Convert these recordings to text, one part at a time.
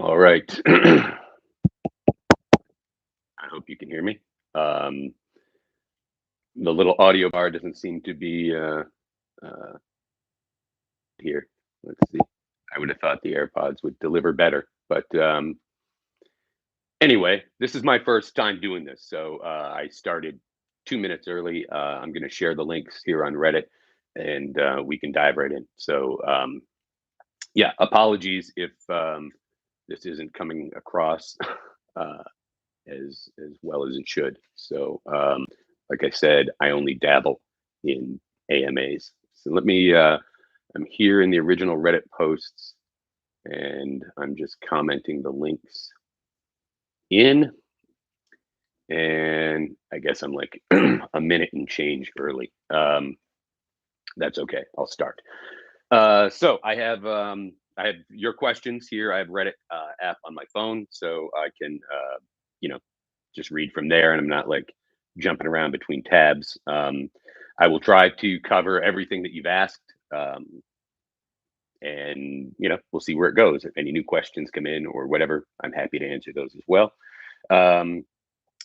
All right. I hope you can hear me. Um, the little audio bar doesn't seem to be uh, here. Let's see. I would have thought the AirPods would deliver better, but anyway, this is my first time doing this, so I started 2 minutes early. I'm going to share the links here on Reddit, and we can dive right in. So yeah, apologies if this isn't coming across. Uh, as well as it should. So, like I said, I only dabble in AMAs. So let me. I'm here in the original Reddit posts, and I'm just commenting the links in. And I guess I'm like a minute and change early. That's okay. I'll start. So I have your questions here. I have Reddit app on my phone, so I can you know just read from there, and I'm not like jumping around between tabs. I will try to cover everything that you've asked, and we'll see where it goes. If any new questions come in or whatever, I'm happy to answer those as well. Um,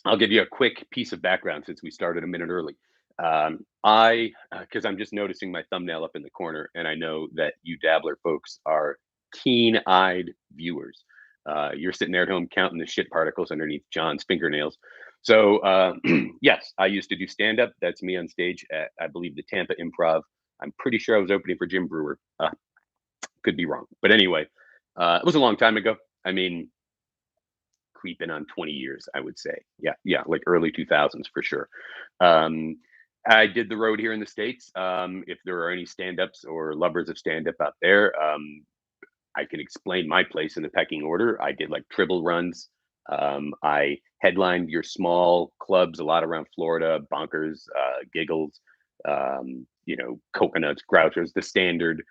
I'll give you a quick piece of background since we started a minute early. Because I'm just noticing my thumbnail up in the corner, and I know that you Dabbler folks are keen-eyed viewers. You're sitting there at home counting the shit particles underneath John's fingernails. So, yes, I used to do stand-up. That's me on stage at, I believe, the Tampa Improv. I'm pretty sure I was opening for Jim Brewer. Could be wrong, but anyway, it was a long time ago. I mean, creeping on 20 years, I would say. Yeah, yeah, like early 2000s for sure. Um, I did the road here in the States. If there are any stand ups or lovers of stand up out there, I can explain my place in the pecking order. I did like Tribble runs. I headlined your small clubs a lot around Florida, Bonkers, Giggles, Coconuts, Grouchers, the standard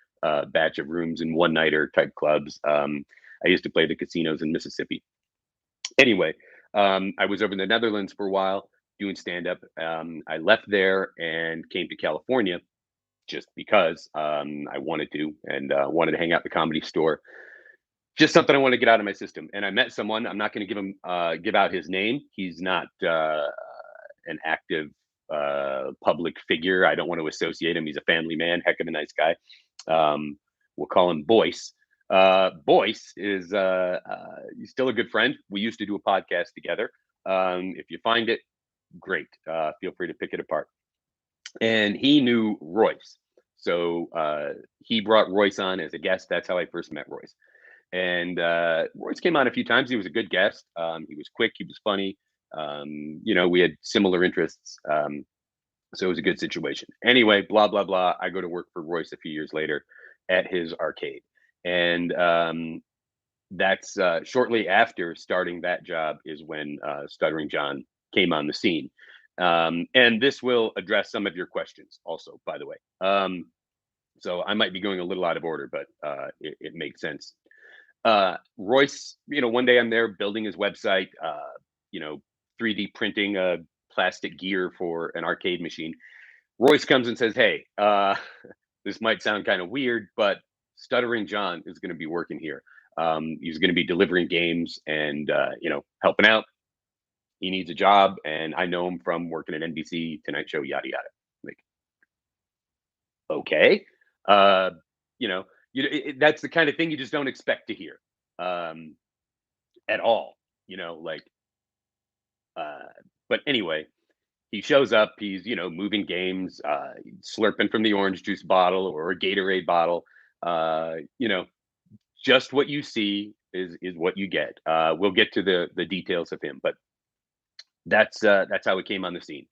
batch of rooms and one nighter type clubs. I used to play the casinos in Mississippi. Anyway, I was over in the Netherlands for a while doing stand up. I left there and came to California just because I wanted to and wanted to hang out at the Comedy Store. Just something I want to get out of my system. And I met someone. I'm not going to give out his name. He's not an active public figure. I don't want to associate him. He's a family man, heck of a nice guy. We'll call him Boyce. Boyce is he's still a good friend. We used to do a podcast together. If you find it, great. Feel free to pick it apart. And he knew Royce. So he brought Royce on as a guest. That's how I first met Royce. And Royce came on a few times. He was a good guest. He was quick. He was funny. We had similar interests. So it was a good situation. Anyway, blah, blah, blah. I go to work for Royce a few years later at his arcade. And that's shortly after starting that job is when Stuttering John came on the scene. And this will address some of your questions also, by the way. So I might be going a little out of order, but it makes sense. Royce, one day I'm there building his website, 3D printing plastic gear for an arcade machine. Royce comes and says, "Hey, this might sound kind of weird, but Stuttering John is going to be working here. He's going to be delivering games and helping out. He needs a job, and I know him from working at NBC, Tonight Show, yada yada." Like, okay, uh, that's the kind of thing you just don't expect to hear at all. Like, uh, but anyway, he shows up. He's moving games, slurping from the orange juice bottle or a Gatorade bottle. Uh, you know, just what you see is what you get. We'll get to the details of him, but that's how he came on the scene.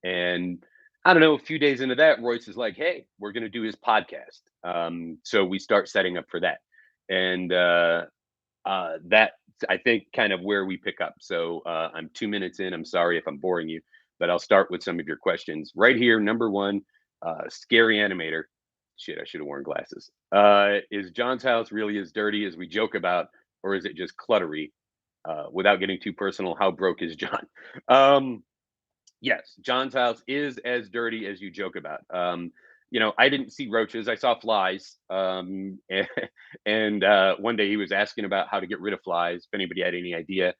And I don't know, a few days into that, Royce is like, "Hey, we're going to do his podcast." So we start setting up for that, and that I think kind of where we pick up. So I'm 2 minutes in. I'm sorry if I'm boring you, but I'll start with some of your questions right here. Number one, scary animator. Shit, I should have worn glasses. Is John's house really as dirty as we joke about, or is it just cluttery? Without getting too personal, how broke is John? Um, yes, John's house is as dirty as you joke about. I didn't see roaches. I saw flies. And one day he was asking about how to get rid of flies. If anybody had any idea,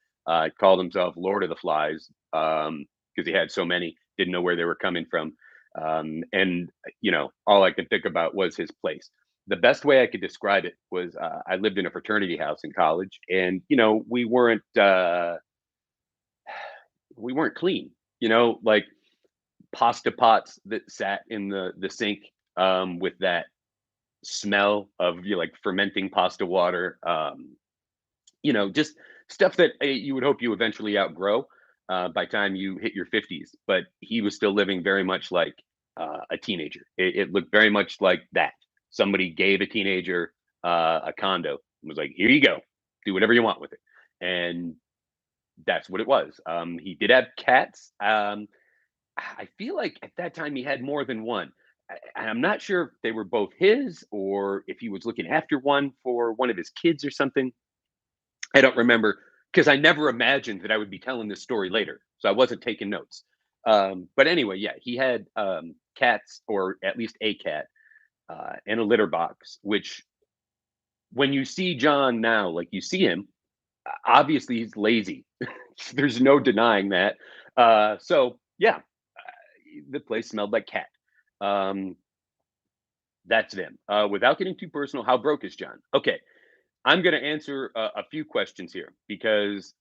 called himself Lord of the Flies because he had so many, didn't know where they were coming from. And all I could think about was his place. The best way I could describe it was I lived in a fraternity house in college, and we weren't clean. Like pasta pots that sat in the sink with that smell of like fermenting pasta water. Just stuff that you would hope you eventually outgrow by time you hit your 50s. But he was still living very much like a teenager. It looked very much like that. Somebody gave a teenager a condo and was like, "Here you go, do whatever you want with it," and that's what it was. He did have cats. I feel like at that time he had more than one. I'm not sure if they were both his or if he was looking after one for one of his kids or something. I don't remember because I never imagined that I would be telling this story later. So I wasn't taking notes. But anyway, yeah, he had cats, or at least a cat, and a litter box, which when you see John now, like you see him, obviously he's lazy. There's no denying that. So yeah, the place smelled like cat. Um, that's them. Without getting too personal, how broke is John? Okay, I'm going to answer a few questions here because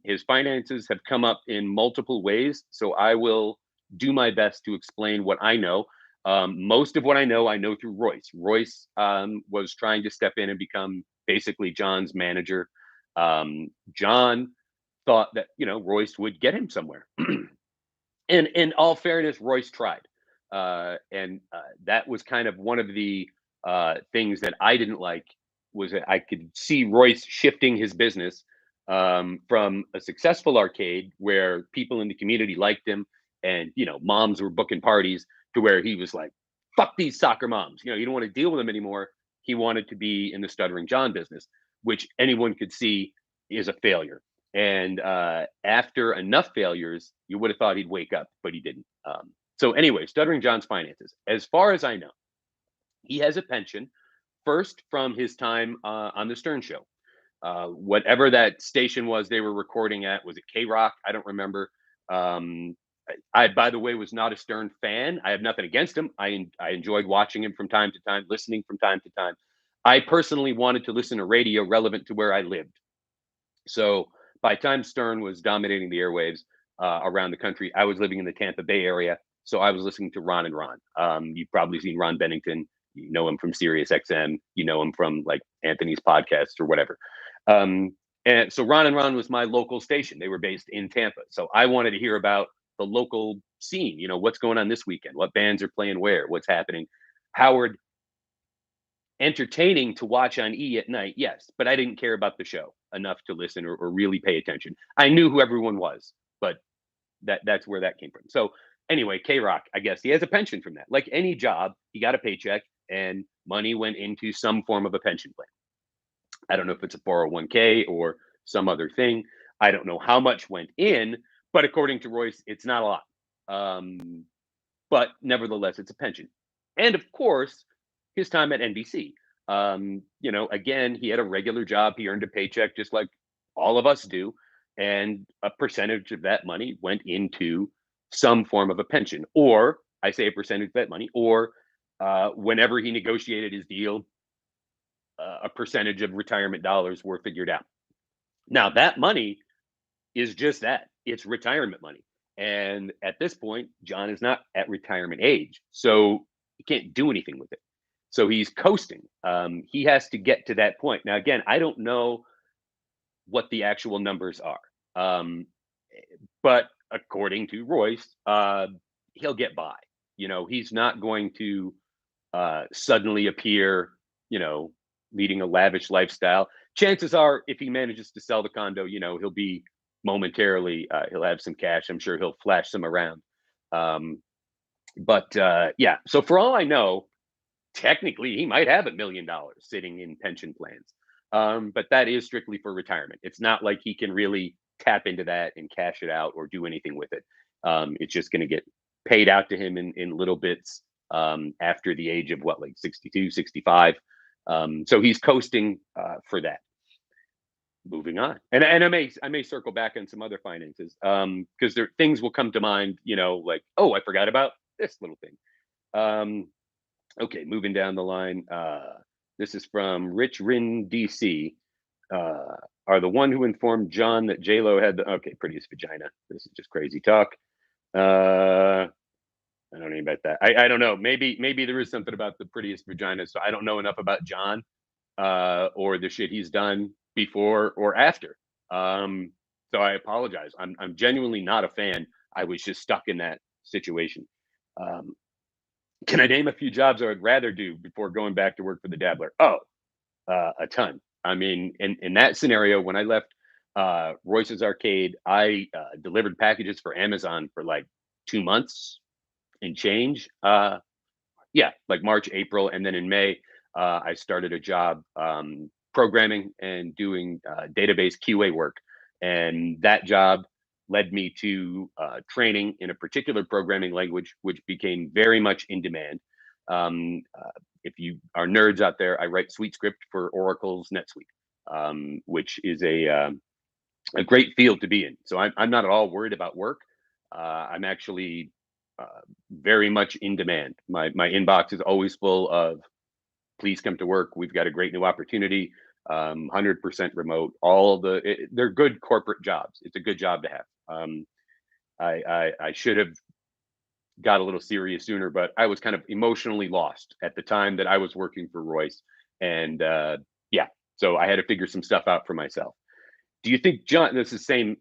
his finances have come up in multiple ways. So I will do my best to explain what I know. Most of what I know through Royce. Royce was trying to step in and become basically John's manager. John thought that Royce would get him somewhere. And in all fairness, Royce tried, and that was kind of one of the things that I didn't like was that I could see Royce shifting his business from a successful arcade where people in the community liked him and moms were booking parties to where he was like, "Fuck these soccer moms," you don't want to deal with them anymore. He wanted to be in the Stuttering John business, which anyone could see is a failure. And after enough failures, you would have thought he'd wake up, but he didn't. So anyway, Stuttering John's finances. As far as I know, he has a pension first from his time on the Stern Show. Whatever that station was they were recording at, was it K Rock? I don't remember. Um, I, by the way, was not a Stern fan. I have nothing against him. I enjoyed watching him from time to time, listening from time to time. I personally wanted to listen to radio relevant to where I lived. So by time Stern was dominating the airwaves around the country, I was living in the Tampa Bay area. So I was listening to Ron and Ron. You've probably seen Ron Bennington. You know him from Sirius XM. You know him from like Anthony's podcast or whatever. Um, and so Ron and Ron was my local station. They were based in Tampa. So I wanted to hear about the local scene. What's going on this weekend? What bands are playing where? What's happening? Howard, entertaining to watch on E at night, yes, but I didn't care about the show enough to listen or really pay attention. I knew who everyone was, but that's where that came from. So anyway, K Rock, I guess he has a pension from that. Like any job, he got a paycheck and money went into some form of a pension plan. I don't know if it's a 401k or some other thing. I don't know how much went in, but according to Royce, it's not a lot. But nevertheless, it's a pension. And of course, his time at NBC. Again, he had a regular job. He earned a paycheck just like all of us do. And a percentage of that money went into some form of a pension. Or I say a percentage of that money, or whenever he negotiated his deal, a percentage of retirement dollars were figured out. Now, that money is just that, it's retirement money. And at this point, John is not at retirement age. So he can't do anything with it. So he's coasting. He has to get to that point. Now, again, I don't know what the actual numbers are. But according to Royce, he'll get by. He's not going to suddenly appear, leading a lavish lifestyle. Chances are, if he manages to sell the condo, he'll be momentarily, he'll have some cash. I'm sure he'll flash some around. But yeah, so for all I know, technically he might have $1 million sitting in pension plans. But that is strictly for retirement. It's not like he can really tap into that and cash it out or do anything with it. It's just going to get paid out to him in little bits after the age of what, like 62, 65. So he's coasting for that. Moving on, and I may circle back on some other finances because there things will come to mind, like, oh, I forgot about this little thing. Um, okay, moving down the line. This is from Rich Rin DC. Are the one who informed John that J Lo had the prettiest vagina. This is just crazy talk. I don't know about that. I don't know. Maybe there is something about the prettiest vagina. So I don't know enough about John or the shit he's done before or after. Um, so I apologize. I'm genuinely not a fan. I was just stuck in that situation. Um, can I name a few jobs I would rather do before going back to work for the Dabbler? Oh, a ton. I mean, in that scenario, when I left Royce's Arcade, I delivered packages for Amazon for like 2 months and change. Yeah, like March, April, and then in May, I started a job programming and doing database QA work, and that job led me to training in a particular programming language, which became very much in demand. Um, uh, if you are nerds out there, I write SweetScript for Oracle's NetSuite, which is a great field to be in. So I'm not at all worried about work. I'm actually very much in demand. My inbox is always full of please come to work. We've got a great new opportunity. 100% remote. They're good corporate jobs. It's a good job to have. I should have got a little serious sooner, but I was kind of emotionally lost at the time that I was working for Royce, and yeah, so I had to figure some stuff out for myself. Do you think John? This is same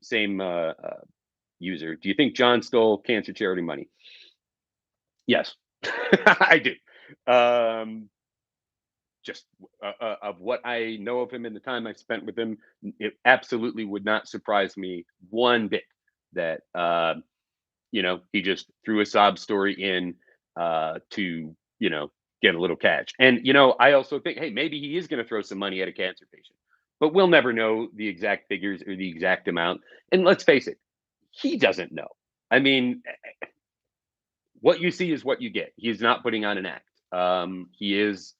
user. Do you think John stole cancer charity money? Yes, I do. Just of what I know of him and the time I spent with him, it absolutely would not surprise me one bit that he just threw a sob story in to get a little catch. And I also think, hey, maybe he is going to throw some money at a cancer patient, but we'll never know the exact figures or the exact amount. And let's face it, he doesn't know. I mean, what you see is what you get. He's not putting on an act. He is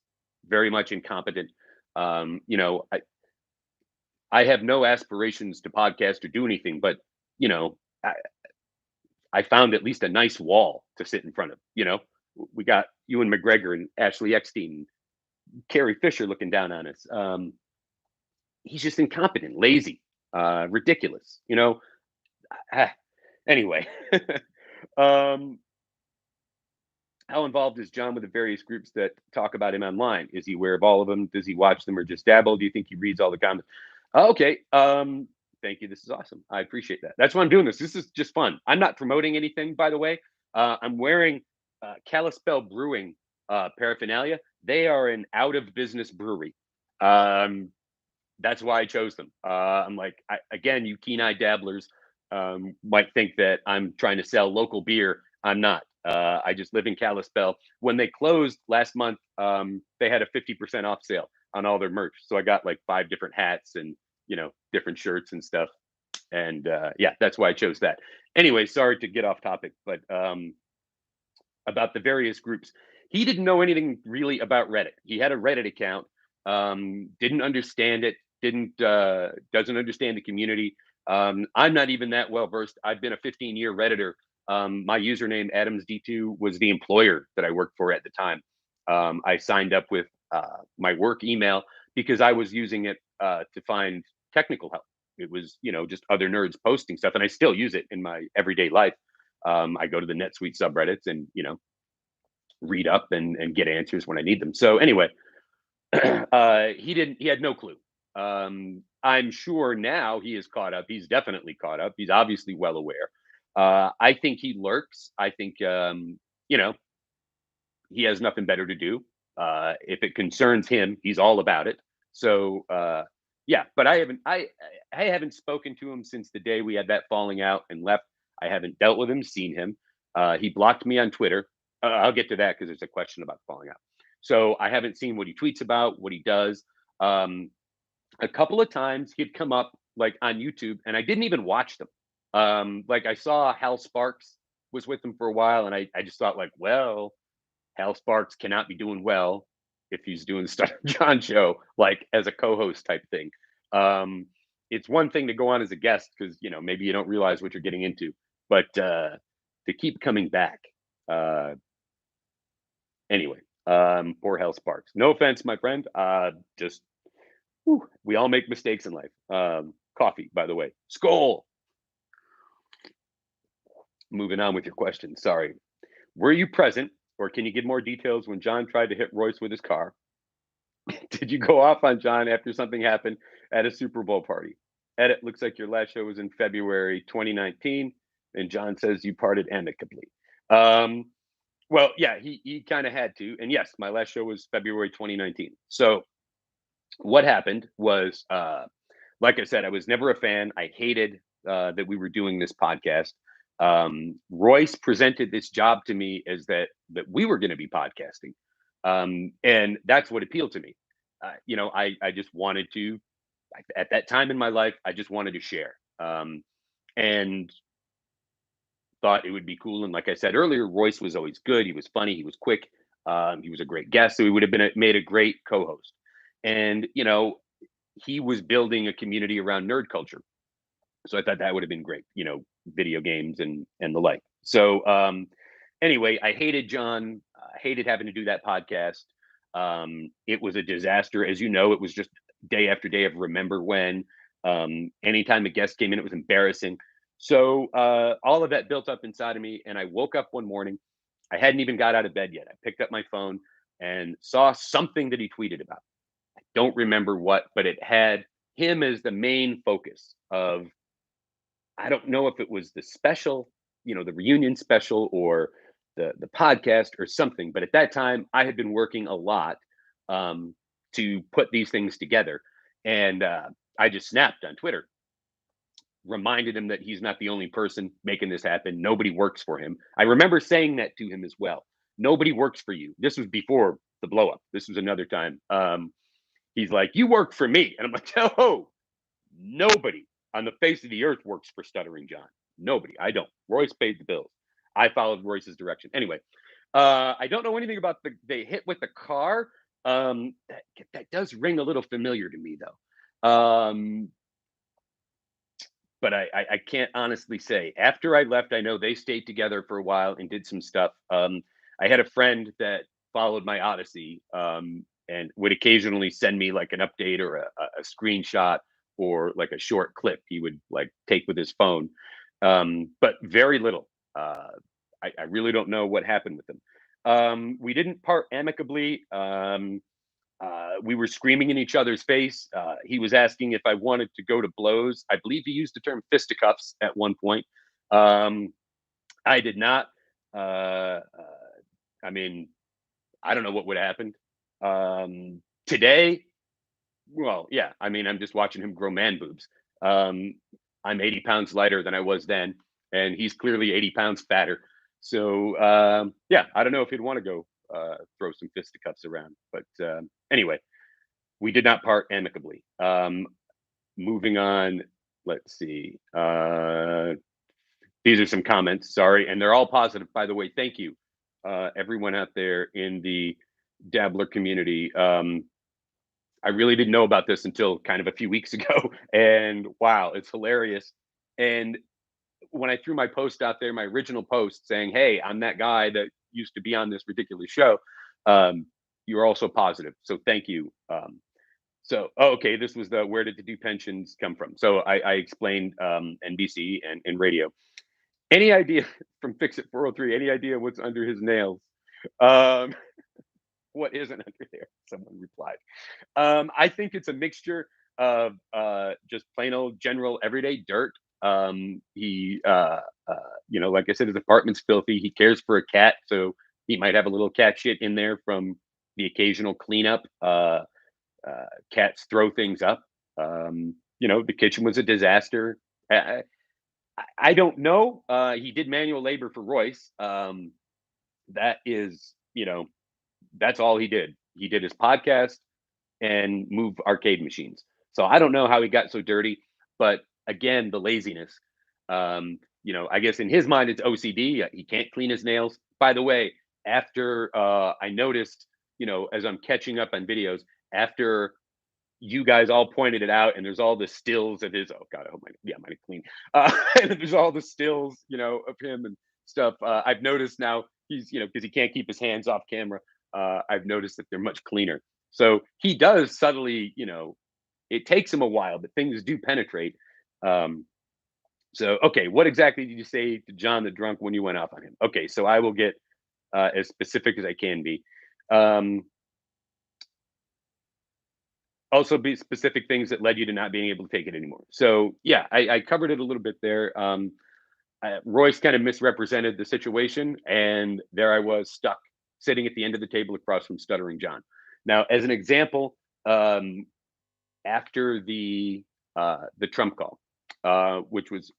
very much incompetent. I have no aspirations to podcast or do anything, but you know, I, I found at least a nice wall to sit in front of. We got Ewan McGregor and Ashley Eckstein, Carrie Fisher looking down on us. He's just incompetent, lazy, ridiculous. Anyway, um, how involved is John with the various groups that talk about him online? Is he aware of all of them? Does he watch them or just dabble? Do you think he reads all the comments? Okay. Thank you. This is awesome. I appreciate that. That's why I'm doing this. This is just fun. I'm not promoting anything, by the way. I'm wearing Kalispell Brewing paraphernalia. They are an out of business brewery. That's why I chose them. I'm like, again, you keen-eyed dabblers might think that I'm trying to sell local beer. I'm not. I just live in Kalispell. When they closed last month, they had a 50% off sale on all their merch. So I got like 5 different hats and different shirts and stuff. And yeah, that's why I chose that. Anyway, sorry to get off topic, but about the various groups, he didn't know anything really about Reddit. He had a Reddit account, didn't understand it, didn't doesn't understand the community. I'm not even that well versed. I've been a 15-year Redditor. My username AdamsD2 was the employer that I worked for at the time. I signed up with my work email because I was using it to find technical help. It was, just other nerds posting stuff, and I still use it in my everyday life. I go to the NetSuite subreddits and read up and get answers when I need them. So anyway, he had no clue. I'm sure now he is caught up. He's definitely caught up. He's obviously well aware. I think he lurks. I think he has nothing better to do. If it concerns him, he's all about it. So yeah, but I haven't spoken to him since the day we had that falling out and left. I haven't dealt with him, seen him. He blocked me on Twitter. I'll get to that because there's a question about falling out. So I haven't seen what he tweets about, what he does. A couple of times he'd come up like on YouTube, and I didn't even watch them. Like I saw Hal Sparks was with him for a while, and I just thought like, well, Hal Sparks cannot be doing well if he's doing the Stuttering John show, like as a co-host type thing. Um, it's one thing to go on as a guest because maybe you don't realize what you're getting into, but to keep coming back. Uh, anyway, poor Hal Sparks. No offense, my friend. Just whew, we all make mistakes in life. Coffee, by the way. Skull. Moving on with your question. Sorry. Were you present, or can you give more details when John tried to hit Royce with his car? Did you go off on John after something happened at a Super Bowl party? Edit, looks like your last show was in February 2019, and John says you parted amicably. Um, well, yeah, he kind of had to. And yes, my last show was February 2019. So what happened was, like I said, I was never a fan. I hated that we were doing this podcast. Royce presented this job to me as that we were going to be podcasting, and that's what appealed to me. I just wanted to at that time in my life, I just wanted to share, and thought it would be cool. And like I said earlier, Royce was always good. He was funny. He was quick. He was a great guest, so he would have made a great co-host. And he was building a community around nerd culture. So I thought that would have been great, video games and the like. So anyway, I hated John. I hated having to do that podcast. It was a disaster. As you know, it was just day after day of remember when. Anytime a guest came in, it was embarrassing. So all of that built up inside of me. And I woke up one morning. I hadn't even got out of bed yet. I picked up my phone and saw something that he tweeted about. Don't remember what, but it had him as the main focus of, I don't know if it was the special, the reunion special or the podcast or something. But at that time, I had been working a lot um, to put these things together, and I just snapped on Twitter, reminded him that he's not the only person making this happen. Nobody works for him. I remember saying that to him as well. Nobody works for you. This was before the blow up. This was another time. He's like, you work for me, and I'm like, oh, nobody on the face of the earth works for Stuttering John. Nobody. I don't. Royce paid the bills. I followed Royce's direction. Anyway, I don't know anything about the hit with the car. That does ring a little familiar to me, though. But I can't honestly say. After I left, I know they stayed together for a while and did some stuff. I had a friend that followed my Odyssey and would occasionally send me like an update or a screenshot or like a short clip he would like take with his phone, but very little. I really don't know what happened with them. We didn't part amicably. We were screaming in each other's face. He was asking if I wanted to go to blows. I believe he used the term fisticuffs at one point. Um, I did not. I mean, I don't know what would have happened. Today, well, yeah, I mean, I'm just watching him grow man boobs. Um, I'm 80 pounds lighter than I was then, and he's clearly 80 pounds fatter. So, yeah, I don't know if he'd want to go throw some fisticuffs around. But anyway, we did not part amicably. Moving on, let's see. These are some comments, sorry, and they're all positive, by the way. Thank you, everyone out there in the Dabbler community. I really didn't know about this until kind of a few weeks ago. And wow, it's hilarious. And when I threw my post out there, my original post saying, hey, I'm that guy that used to be on this ridiculous show, you were also positive. So thank you. Okay, this was the where did the do pensions come from? So I explained NBC and radio. Any idea from Fix It 403? Any idea what's under his nails? Um, what isn't under there? Someone replied. I think it's a mixture of just plain old general everyday dirt. He, like I said, his apartment's filthy. He cares for a cat, so he might have a little cat shit in there from the occasional cleanup. Cats throw things up. The kitchen was a disaster. I don't know. He did manual labor for Royce. That is, that's all he did. He did his podcast and move arcade machines. So I don't know how he got so dirty, but again, the laziness. I guess in his mind it's OCD. He can't clean his nails. By the way, after I noticed, as I'm catching up on videos, after you guys all pointed it out, and there's all the stills of his. Oh God, I hope mine clean. And there's all the stills, of him and stuff. I've noticed now he's, because he can't keep his hands off camera. I've noticed that they're much cleaner. So he does subtly, it takes him a while, but things do penetrate. Um, so okay, what exactly did you say to John the drunk when you went off on him? Okay, so I will get as specific as I can be. Um, Also, be specific things that led you to not being able to take it anymore. So yeah, I covered it a little bit there. Royce kind of misrepresented the situation, and there I was stuck sitting at the end of the table across from Stuttering John. Now, as an example, after the Trump call, which was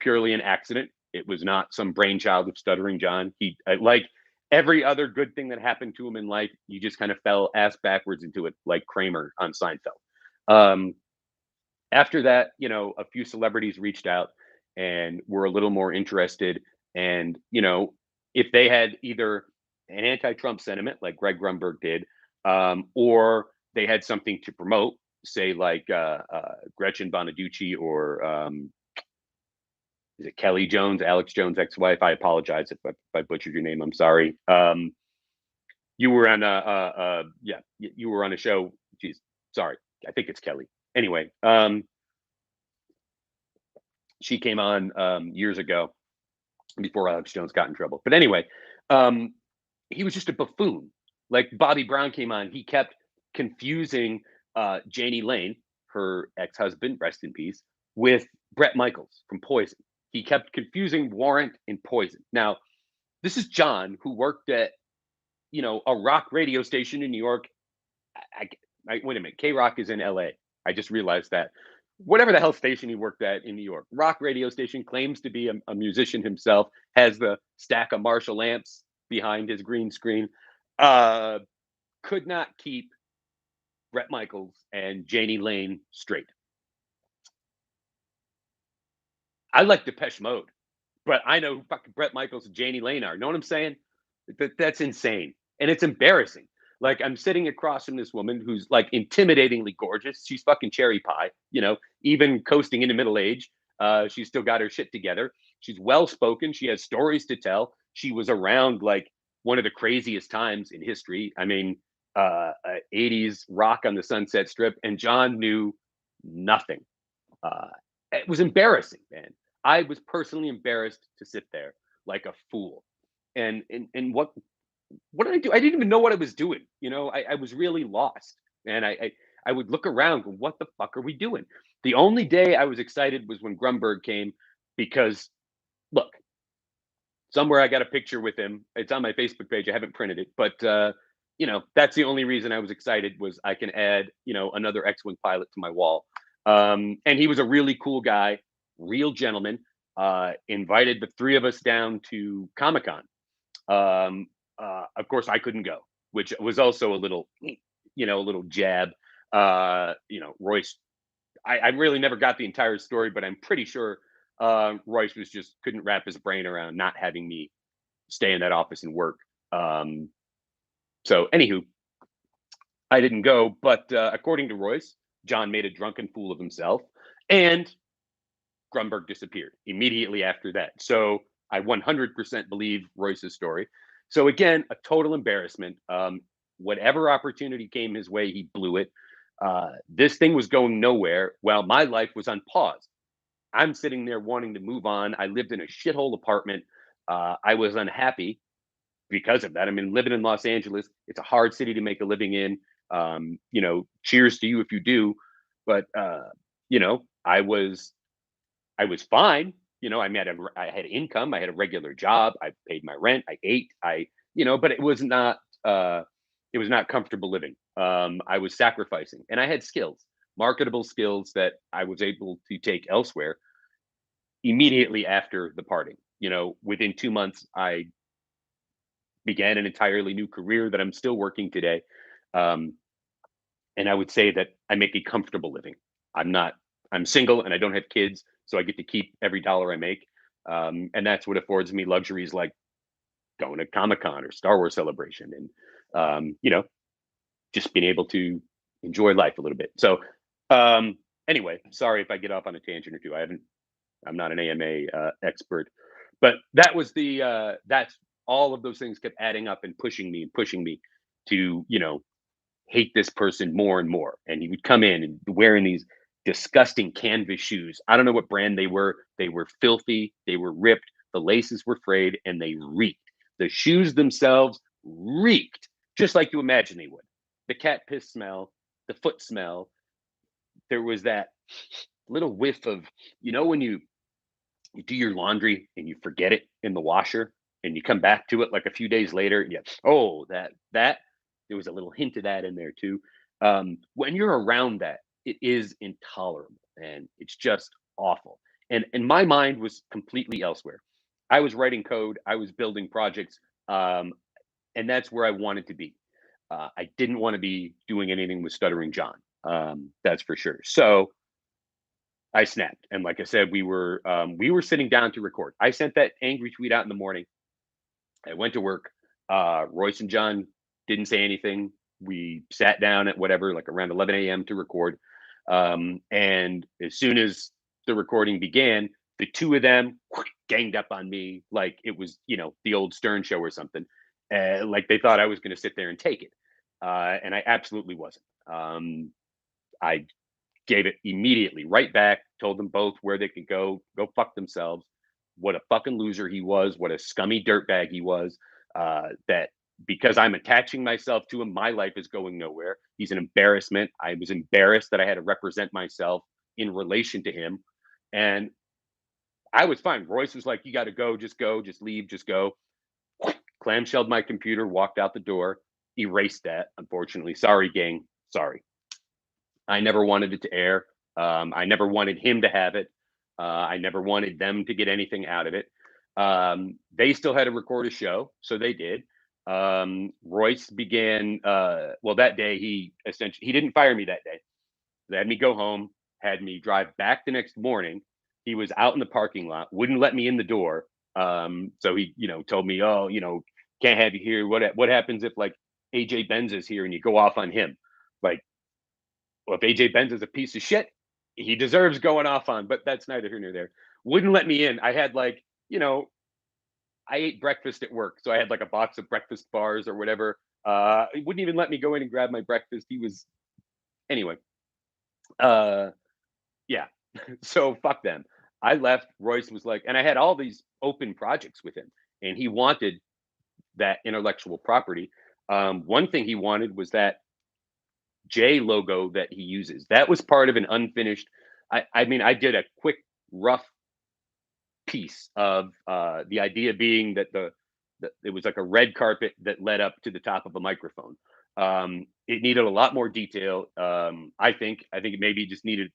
purely an accident. It was not some brainchild of Stuttering John. He like every other good thing that happened to him in life, he just kind of fell ass backwards into it, like Kramer on Seinfeld. Um, After that, a few celebrities reached out and were a little more interested. And, if they had either an anti Trump sentiment like Greg Grunberg did, or they had something to promote, say like Gretchen Bonaducci or is it Kelly Jones, Alex Jones' ex-wife? I apologize if I butchered your name. I'm sorry. You were on yeah, you were on a show. Geez, sorry. I think it's Kelly. Anyway, she came on years ago before Alex Jones got in trouble. But anyway, um, he was just a buffoon. Like Bobby Brown came on, he kept confusing Janie Lane, her ex-husband, rest in peace, with Brett Michaels from Poison. He kept confusing Warrant and Poison. Now, this is John, who worked at a rock radio station in New York. Wait a minute, K Rock is in L.A. I just realized that. Whatever the hell station he worked at in New York, rock radio station, claims to be a musician himself, has the stack of Marshall amps behind his green screen. Uh, could not keep Brett Michaels and Janie Lane straight. I like Depeche Mode, but I know who fucking Brett Michaels and Janie Lane are. Know what I'm saying? That's insane. And it's embarrassing. Like I'm sitting across from this woman who's like intimidatingly gorgeous. She's fucking cherry pie, even coasting into middle age. She's still got her shit together. She's well spoken. She has stories to tell. She was around like one of the craziest times in history. I mean, 80s rock on the Sunset Strip, and John knew nothing. Uh, it was embarrassing, man. I was personally embarrassed to sit there like a fool. And what did I do? I didn't even know what I was doing. I was really lost. And I would look around, go, what the fuck are we doing? The only day I was excited was when Grunberg came, because look, somewhere I got a picture with him. It's on my Facebook page. I haven't printed it, but that's the only reason I was excited, was I can add, another X-Wing pilot to my wall. And he was a really cool guy, real gentleman. Invited the three of us down to Comic-Con. Of course, I couldn't go, which was also a little, a little jab. Royce, I really never got the entire story, but I'm pretty sure Royce was just couldn't wrap his brain around not having me stay in that office and work. Um, so, anywho, I didn't go, but according to Royce, John made a drunken fool of himself, and Grunberg disappeared immediately after that. So I 100% believe Royce's story. So again, a total embarrassment. Whatever opportunity came his way, he blew it. This thing was going nowhere while my life was on pause. I'm sitting there wanting to move on. I lived in a shithole apartment. I was unhappy because of that. I mean, living in Los Angeles, it's a hard city to make a living in. Cheers to you if you do. But I was fine. I had income. I had a regular job. I paid my rent. I ate. But it was not comfortable living. I was sacrificing, and I had skills, marketable skills that I was able to take elsewhere immediately after the parting. Within 2 months, I began an entirely new career that I'm still working today. Um, and I would say that I make a comfortable living. I'm not. I'm single and I don't have kids, so I get to keep every dollar I make, and that's what affords me luxuries like going to Comic-Con or Star Wars Celebration, and just being able to enjoy life a little bit. So anyway, sorry if I get off on a tangent or two. I'm not an AMA expert, but that was that's all of those things kept adding up and pushing me to, hate this person more and more. And he would come in and wearing these disgusting canvas shoes. I don't know what brand they were. They were filthy. They were ripped. The laces were frayed and they reeked. The shoes themselves reeked, just like you imagine they would. The cat piss smell, the foot smell. There was that little whiff of, when you do your laundry and you forget it in the washer and you come back to it like a few days later, yeah, oh, that there was a little hint of that in there too. When you're around that, it is intolerable and it's just awful. And my mind was completely elsewhere. I was writing code, I was building projects, and that's where I wanted to be. I didn't want to be doing anything with Stuttering John. That's for sure. So I snapped, and like I said, we were sitting down to record. I sent that angry tweet out in the morning. I went to work. Royce and John didn't say anything. We sat down at whatever, like around 11 a.m. to record. And as soon as the recording began, the two of them ganged up on me like it was, the old Stern show or something. Like they thought I was going to sit there and take it. And I absolutely wasn't. I gave it immediately right back, told them both where they could go fuck themselves. What a fucking loser he was, what a scummy dirtbag he was. That because I'm attaching myself to him, my life is going nowhere. He's an embarrassment. I was embarrassed that I had to represent myself in relation to him. And I was fine. Royce was like, you got to go, just leave, just go. Clamshelled my computer, walked out the door, erased that, unfortunately. Sorry, gang. Sorry. I never wanted it to air. I never wanted him to have it. I never wanted them to get anything out of it. They still had to record a show, so they did. Royce began. Well, that day he didn't fire me that day. They had me go home, had me drive back the next morning. He was out in the parking lot, wouldn't let me in the door. So he, told me, oh, can't have you here. What happens if like AJ Benz is here and you go off on him? Like, well, if AJ Benz is a piece of shit, he deserves going off on, but that's neither here nor there. Wouldn't let me in. I had like, I ate breakfast at work. So I had like a box of breakfast bars or whatever. He wouldn't even let me go in and grab my breakfast. He was, anyway. Uh, yeah. So fuck them. I left. Royce was like, and I had all these open projects with him, and he wanted that intellectual property. One thing he wanted was that J logo that he uses. That was part of an unfinished. I mean, I did a quick, rough piece of the idea being that it was like a red carpet that led up to the top of a microphone. It needed a lot more detail. I think it maybe just needed.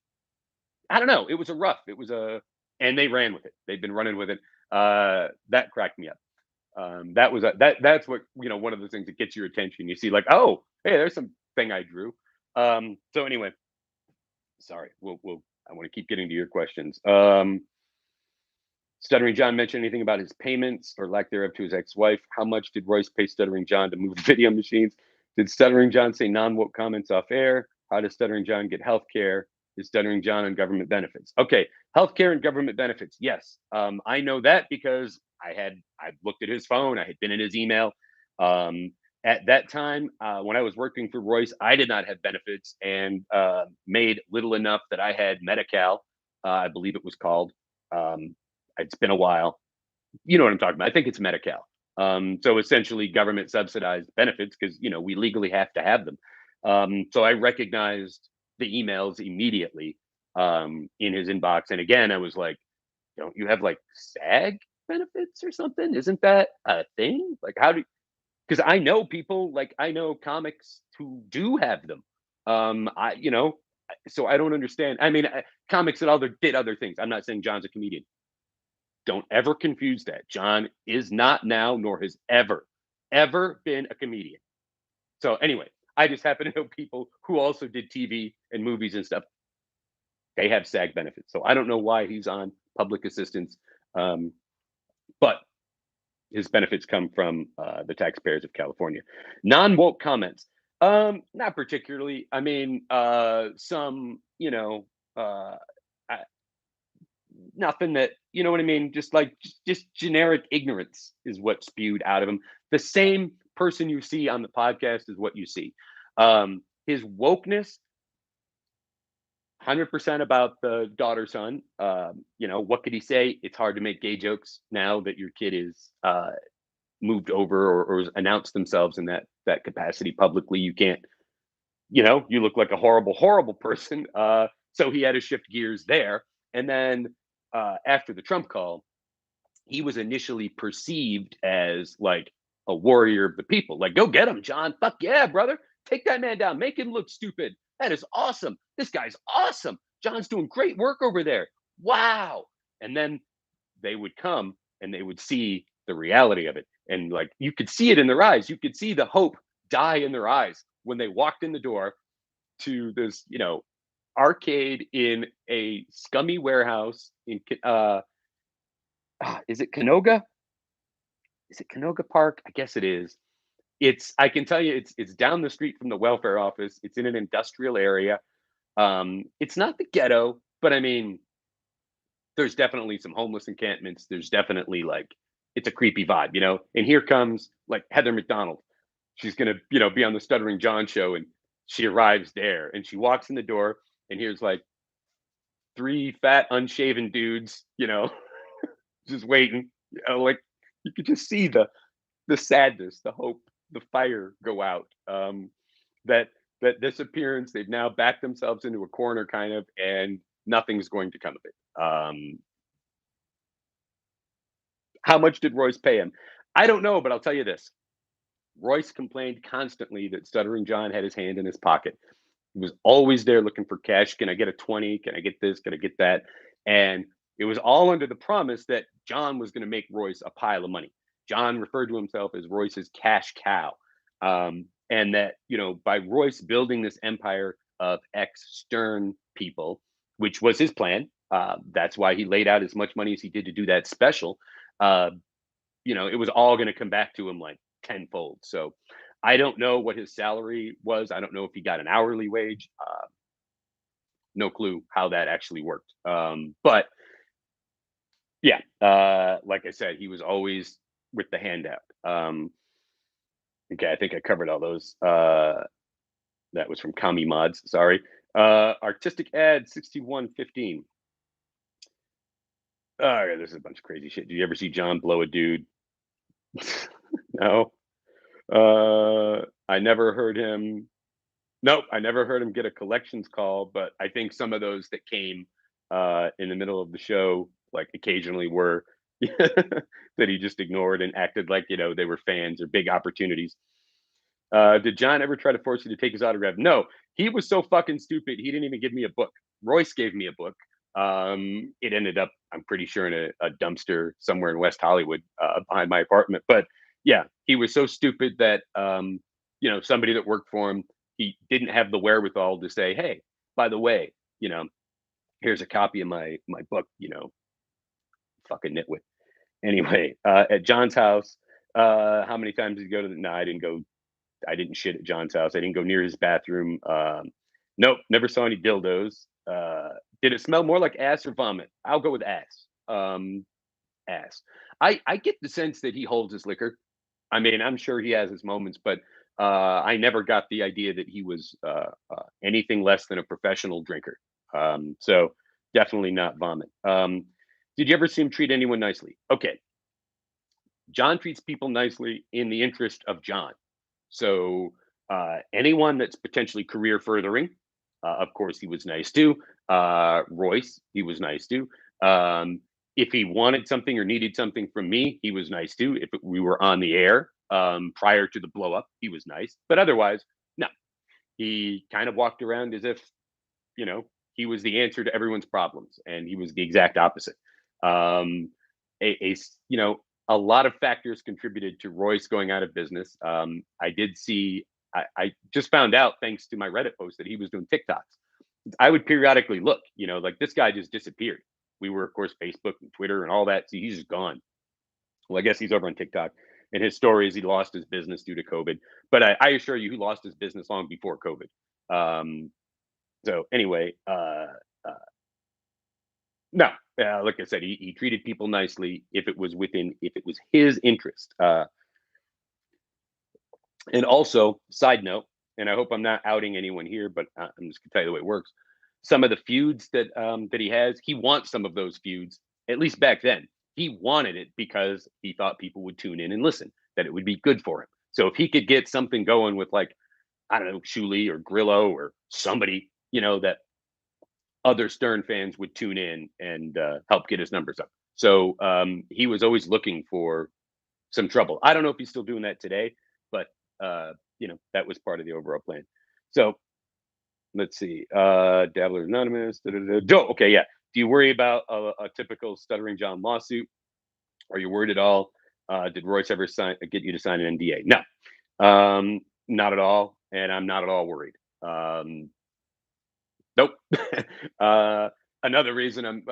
I don't know. It was a rough. It was a, and they ran with it. They've been running with it. That cracked me up. That's what one of the things that gets your attention. You see, like, oh, hey, there's some thing I drew. So anyway, sorry. We'll. I want to keep getting to your questions. Stuttering John mention anything about his payments or lack thereof to his ex-wife? How much did Royce pay Stuttering John to move the video machines? Did Stuttering John say non-woke comments off air? How does Stuttering John get health care? Is Stuttering John on government benefits? Okay, health care and government benefits. Yes, I know that because I looked at his phone. I had been in his email. At that time, when I was working for Royce, I did not have benefits and made little enough that I had Medi-Cal, I believe it was called. It's been a while. You know what I'm talking about. I think it's Medi-Cal. So essentially government subsidized benefits because, we legally have to have them. So I recognized the emails immediately in his inbox. And again, I was like, don't you have like SAG benefits or something? Isn't that a thing? Like, because I know people, like I know comics who do have them. So I don't understand. I mean, comics that did other things. I'm not saying John's a comedian. Don't ever confuse that. John is not now, nor has ever been a comedian. So anyway, I just happen to know people who also did TV and movies and stuff. They have SAG benefits. So I don't know why he's on public assistance. But his benefits come from the taxpayers of California. Non-woke comments. Not particularly. I mean, some, uh, I, nothing that, you know what I mean. Just like just generic ignorance is what spewed out of him. The same person you see on the podcast is what you see. His wokeness 100% about the daughter son. What could he say? It's hard to make gay jokes now that your kid is moved over or announced themselves in that capacity publicly. You can't, you look like a horrible, horrible person. So he had to shift gears there. And then after the Trump call, he was initially perceived as like a warrior of the people. Like, go get him, John. Fuck yeah, brother. Take that man down. Make him look stupid. That is awesome. This guy's awesome. John's doing great work over there. Wow. And then they would come and they would see the reality of it. And like you could see it in their eyes. You could see the hope die in their eyes when they walked in the door to this, arcade in a scummy warehouse in is it Canoga? Is it Canoga Park? I guess it is. I can tell you it's down the street from the welfare office. It's in an industrial area. It's not the ghetto, but I mean, there's definitely some homeless encampments. There's definitely like it's a creepy vibe. And here comes like Heather McDonald. She's gonna, be on the Stuttering John show, and she arrives there, and she walks in the door, and here's like three fat, unshaven dudes, just waiting. Like you could just see the sadness, the hope, the fire go out. That this appearance, they've now backed themselves into a corner, kind of, and nothing's going to come of it. How much did Royce pay him? I don't know, but I'll tell you this: Royce complained constantly that Stuttering John had his hand in his pocket. He was always there looking for cash. Can I get a 20? Can I get this? Can I get that? And it was all under the promise that John was going to make Royce a pile of money. John referred to himself as Royce's cash cow. And that, by Royce building this empire of ex-Stern people, which was his plan, that's why he laid out as much money as he did to do that special. It was all going to come back to him like tenfold. So I don't know what his salary was. I don't know if he got an hourly wage. No clue how that actually worked. But yeah, like I said, he was always with the handout. Okay, I think I covered all those. That was from Kami Mods. Sorry. Artistic ad 6115. All right, there's a bunch of crazy shit. Did you ever see John blow a dude? No. I never heard him. Nope, I never heard him get a collections call, but I think some of those that came in the middle of the show, like occasionally were that he just ignored and acted like, they were fans or big opportunities. Did John ever try to force you to take his autograph? No, he was so fucking stupid. He didn't even give me a book. Royce gave me a book. It ended up, I'm pretty sure, in a dumpster somewhere in West Hollywood behind my apartment. But yeah, he was so stupid that, somebody that worked for him, he didn't have the wherewithal to say, hey, by the way, here's a copy of my book, fucking nitwit. Anyway, at John's house, how many times did you go to the, no, I didn't go. I didn't shit at John's house. I didn't go near his bathroom. Nope, never saw any dildos. Did it smell more like ass or vomit? I'll go with ass. Ass. I get the sense that he holds his liquor. I mean, I'm sure he has his moments, but I never got the idea that he was anything less than a professional drinker. So definitely not vomit. Did you ever see him treat anyone nicely? Okay. John treats people nicely in the interest of John. So anyone that's potentially career furthering, of course, he was nice to. Royce, he was nice to. If he wanted something or needed something from me, he was nice to. If we were on the air prior to the blow up, he was nice. But otherwise, no. He kind of walked around as if, he was the answer to everyone's problems, and he was the exact opposite. A lot of factors contributed to Royce going out of business. I did see, I just found out thanks to my Reddit post that he was doing TikToks. I would periodically look, like this guy just disappeared. We were, of course, Facebook and Twitter and all that. See, he's just gone. Well, I guess he's over on TikTok. And his story is he lost his business due to COVID. But I assure you, he lost his business long before COVID. Um, so anyway, uh, no, like I said, he treated people nicely if it was within, if it was his interest. And also, side note, and I hope I'm not outing anyone here, but I'm just gonna tell you the way it works. Some of the feuds that he has, he wants some of those feuds. At least back then, he wanted it because he thought people would tune in and listen, that it would be good for him. So if he could get something going with, like, I don't know, Shuli or Grillo or somebody, that other Stern fans would tune in and help get his numbers up. So he was always looking for some trouble. I don't know if he's still doing that today, but that was part of the overall plan. So let's see. Dabbler Anonymous. Da, da, da. Okay, yeah. Do you worry about a typical Stuttering John lawsuit? Are you worried at all? Did Royce ever get you to sign an NDA? No, not at all, and I'm not at all worried. Nope. uh, Another reason I'm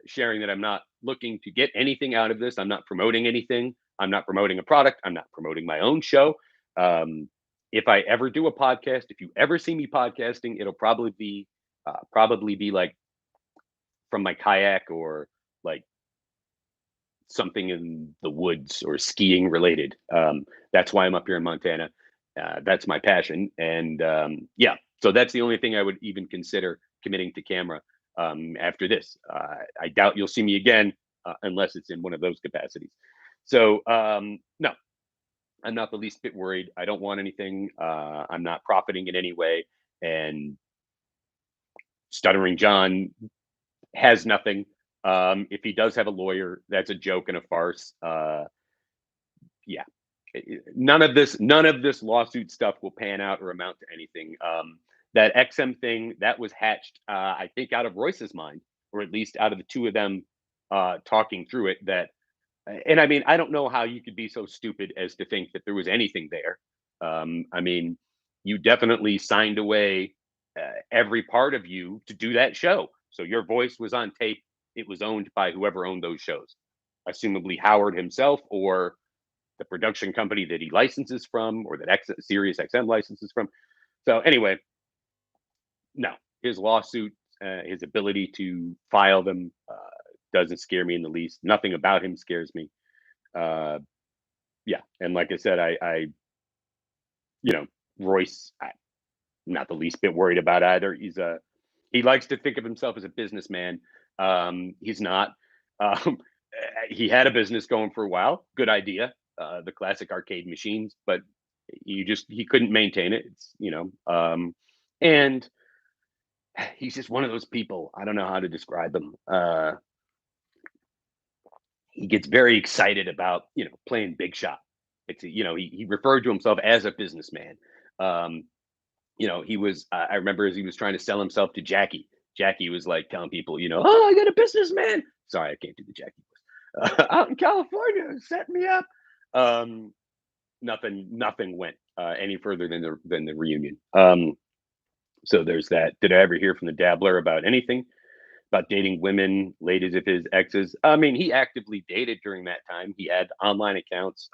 sharing that I'm not looking to get anything out of this. I'm not promoting anything. I'm not promoting a product. I'm not promoting my own show. Um, if I ever do a podcast, if you ever see me podcasting, it'll probably be like from my kayak or like something in the woods or skiing related. That's why I'm up here in Montana. That's my passion, and yeah, so that's the only thing I would even consider committing to camera after this. I doubt you'll see me again unless it's in one of those capacities. So no, I'm not the least bit worried. I don't want anything. I'm not profiting in any way, and Stuttering John has nothing. If he does have a lawyer, that's a joke and a farce. Yeah, none of this lawsuit stuff will pan out or amount to anything. That XM thing that was hatched, I think, out of Royce's mind, or at least out of the two of them talking through it. And I mean, I don't know how you could be so stupid as to think that there was anything there. I mean, you definitely signed away every part of you to do that show, so your voice was on tape. It was owned by whoever owned those shows, assumably Howard himself or the production company that he licenses from, or that Sirius XM licenses from. So anyway, no, his lawsuit, his ability to file them doesn't scare me in the least. Nothing about him scares me. Uh, yeah, and like I said, you know, Royce, I'm not the least bit worried about either. He likes to think of himself as a businessman. He's not. Um, he had a business going for a while. Good idea. The classic arcade machines, but he couldn't maintain it. And he's just one of those people. I don't know how to describe him. He gets very excited about playing big shot. He referred to himself as a businessman. Um, he was. I remember as he was trying to sell himself to Jackie. Jackie was like telling people, oh, I got a businessman. Sorry, I can't do the Jackie voice. Out in California, set me up. Um, nothing went any further than the reunion. So there's that. Did I ever hear from the Dabbler about anything about dating women, ladies of his exes? I mean, he actively dated during that time. He had online accounts.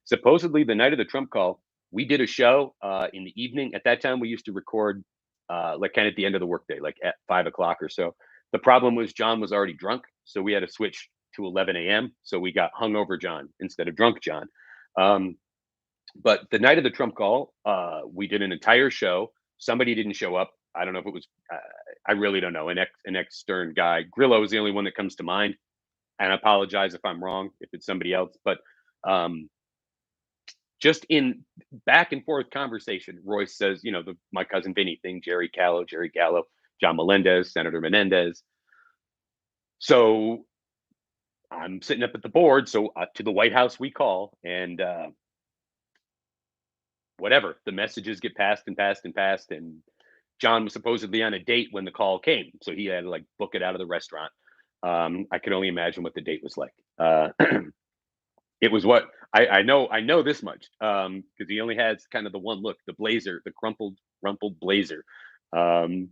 Supposedly, the night of the Trump call, we did a show in the evening. At that time, we used to record like kind of at the end of the workday, like at 5 o'clock or so. The problem was John was already drunk, so we had to switch to 11 a.m. So we got hungover John instead of drunk John. Um, but the night of the Trump call, we did an entire show. Somebody didn't show up. I don't know if it was. I really don't know. An ex Stern guy. Grillo is the only one that comes to mind. And I apologize if I'm wrong, if it's somebody else. But um, just in back and forth conversation, Royce says, my cousin Vinny thing, Jerry Gallo, John Melendez, Senator Menendez. So I'm sitting up at the board. So to the White House we call, and whatever, the messages get passed and passed and passed, and John was supposedly on a date when the call came, so he had to like book it out of the restaurant. I can only imagine what the date was like. It was what I know. I know this much because he only has kind of the one look, the blazer, the rumpled blazer. Um,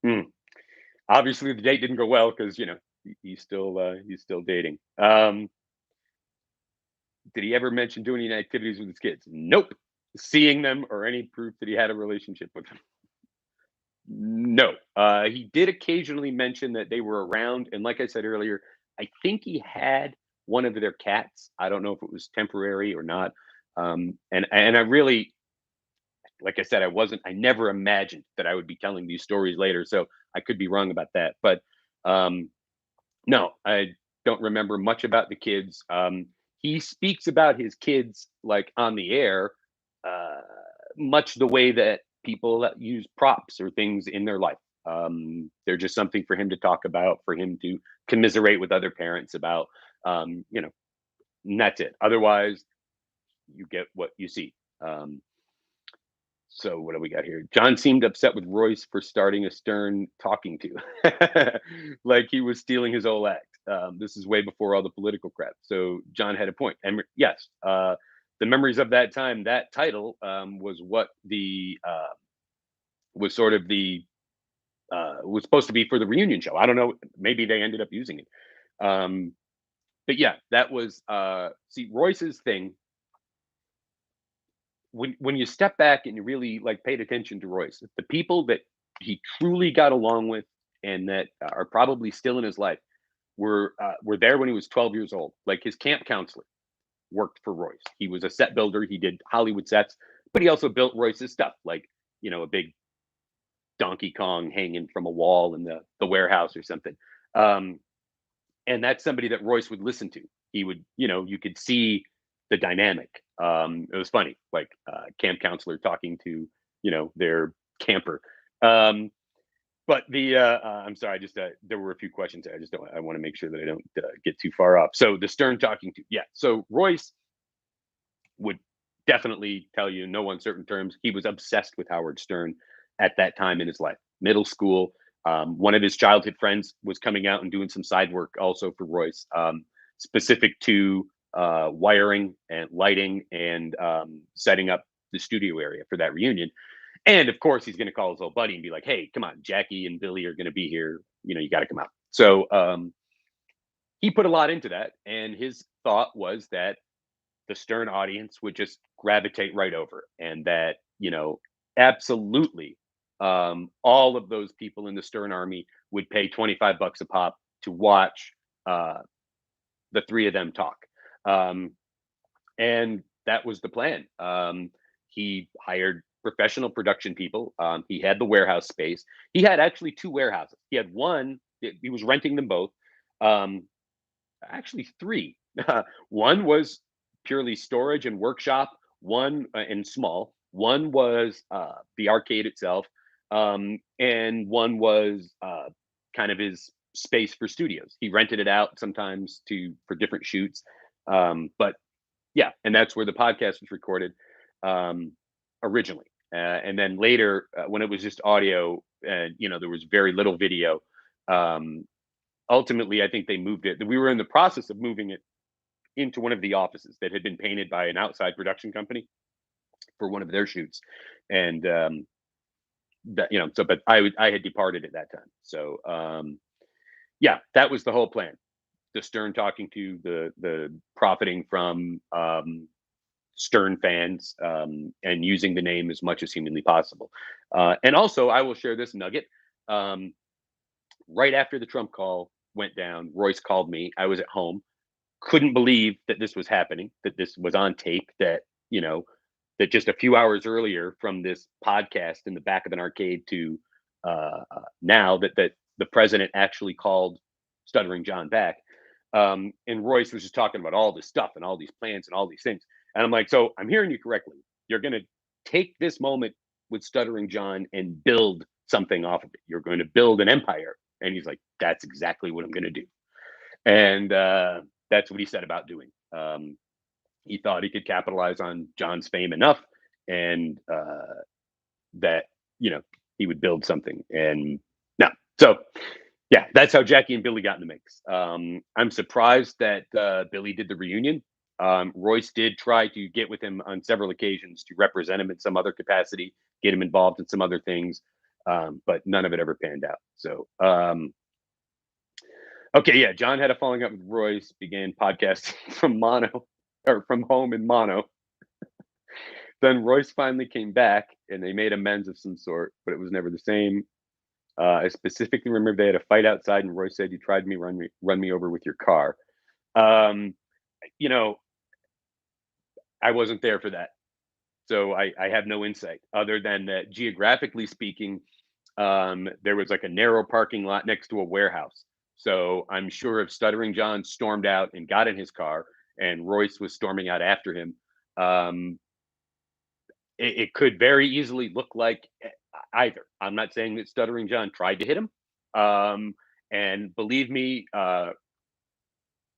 hmm. Obviously, the date didn't go well because he's still dating. Did he ever mention doing any activities with his kids? Nope. Seeing them or any proof that he had a relationship with them? No. He did occasionally mention that they were around, and like I said earlier, I think he had one of their cats. I don't know if it was temporary or not. And I really, like I said, I never imagined that I would be telling these stories later, so I could be wrong about that. But um, no, I don't remember much about the kids. He speaks about his kids like on the air, uh, much the way that people that use props or things in their life. They're just something for him to talk about, for him to commiserate with other parents about. You know, and that's it. Otherwise, you get what you see. Um, so what do we got here? John seemed upset with Royce for starting a stern talking to, like he was stealing his whole act. This is way before all the political crap. So John had a point, and yes, the memories of that time. That title was what the was sort of the was supposed to be for the reunion show. I don't know. Maybe they ended up using it. Um, but yeah, that was see Royce's thing when you step back and you really like paid attention to Royce, the people that he truly got along with and that are probably still in his life were there when he was 12 years old. Like his camp counselor worked for Royce. He was a set builder. He did Hollywood sets, but he also built Royce's stuff, like a big Donkey Kong hanging from a wall in the warehouse or something. Um, and that's somebody that Royce would listen to. He would, you could see the dynamic. It was funny, like camp counselor talking to, their camper. But I'm sorry, I just there were a few questions there. I just don't. I want to make sure that I don't get too far off. So the Stern talking to, yeah. So Royce would definitely tell you, in no uncertain terms, he was obsessed with Howard Stern at that time in his life. Middle school, one of his childhood friends was coming out and doing some side work also for Royce, specific to wiring and lighting and setting up the studio area for that reunion. And of course, he's going to call his old buddy and be like, "Hey, come on, Jackie and Billy are going to be here. You got to come out." So he put a lot into that, and his thought was that the Stern audience would just gravitate right over, and that absolutely, all of those people in the Stern Army would pay $25 a pop to watch uh, the three of them talk. Um, and that was the plan. He hired professional production people. He had the warehouse space. He had actually two warehouses. He had one, he was renting them both. Um, actually, three. One was purely storage and workshop, one and small. One was the arcade itself, and one was kind of his space for studios. He rented it out sometimes for different shoots. But yeah, and that's where the podcast was recorded originally. And then later, when it was just audio, and there was very little video. Um, Ultimately, I think they moved it. We were in the process of moving it into one of the offices that had been painted by an outside production company for one of their shoots, and that So, but I had departed at that time. So, yeah, that was the whole plan. The Stern talking to the profiting from Stern fans, and using the name as much as humanly possible. And also, I will share this nugget. Right after the Trump call went down, Royce called me. I was at home, couldn't believe that this was happening, that this was on tape, that just a few hours earlier from this podcast in the back of an arcade to now that the president actually called Stuttering John back. And Royce was just talking about all this stuff and all these plans and all these things. And I'm like, so I'm hearing you correctly. You're going to take this moment with Stuttering John and build something off of it. You're going to build an empire. And he's like, that's exactly what I'm going to do. And that's what he said about doing. He thought he could capitalize on John's fame enough, and that he would build something. And no, so yeah, that's how Jackie and Billy got in the mix. I'm surprised that Billy did the reunion. Royce did try to get with him on several occasions to represent him in some other capacity, get him involved in some other things, but none of it ever panned out. So, okay, yeah, John had a falling out with Royce, began podcasting from mono. or from home in mono. Then Royce finally came back and they made amends of some sort, but it was never the same. I specifically remember they had a fight outside, and Royce said, "You tried me, run me over with your car." Um, you know, I wasn't there for that, so I have no insight other than that. Geographically speaking, there was like a narrow parking lot next to a warehouse. So I'm sure if Stuttering John stormed out and got in his car, and Royce was storming out after him, um, it could very easily look like either. I'm not saying that Stuttering John tried to hit him. Um, and believe me,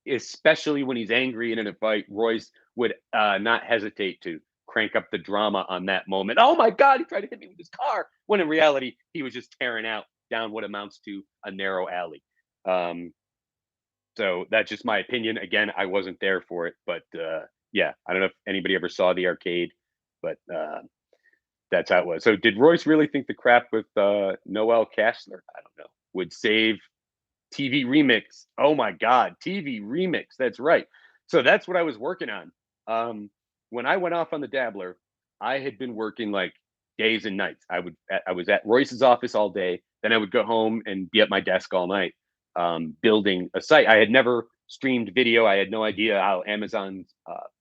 especially when he's angry and in a fight, Royce would not hesitate to crank up the drama on that moment. Oh my God, he tried to hit me with his car. When in reality, he was just tearing out down what amounts to a narrow alley. Um, so that's just my opinion. Again, I wasn't there for it, but yeah, I don't know if anybody ever saw the arcade, but that's how it was. So did Royce really think the crap with Noel Cashler? I don't know. Would save TV Remix. Oh my God, TV Remix. That's right. So that's what I was working on. When I went off on the Dabbler, I had been working like days and nights. I was at Royce's office all day. Then I would go home and be at my desk all night, building a site. I had never streamed video. I had no idea how Amazon's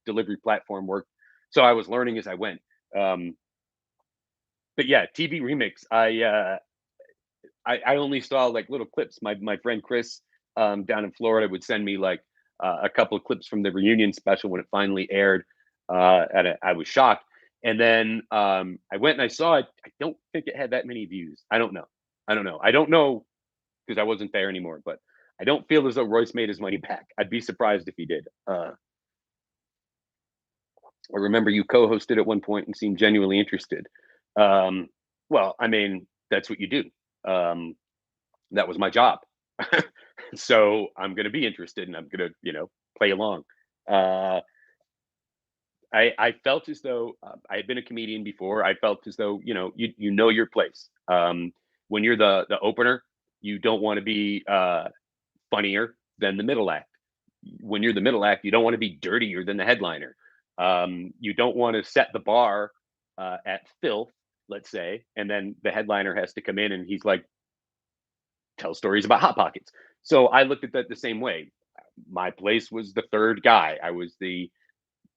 delivery platform worked. So I was learning as I went. Um, but yeah, TV Remix. I only saw like little clips. My friend Chris down in Florida would send me like a couple of clips from the reunion special when it finally aired. I was shocked, and then I went and I saw it. I don't think it had that many views. I don't know. I don't know. I don't know because I wasn't there anymore. But I don't feel as though Royce made his money back. I'd be surprised if he did. I remember you co-hosted at one point and seemed genuinely interested. Um, well, I mean, that's what you do. Um, that was my job. So I'm going to be interested and I'm going to, play along. Uh, I felt as though I had been a comedian before. I felt as though, you know your place. When you're the opener, you don't want to be funnier than the middle act. When you're the middle act, you don't want to be dirtier than the headliner. You don't want to set the bar at filth, let's say, and then the headliner has to come in and he's like, tell stories about hot pockets. So I looked at that the same way. My place was the third guy. I was the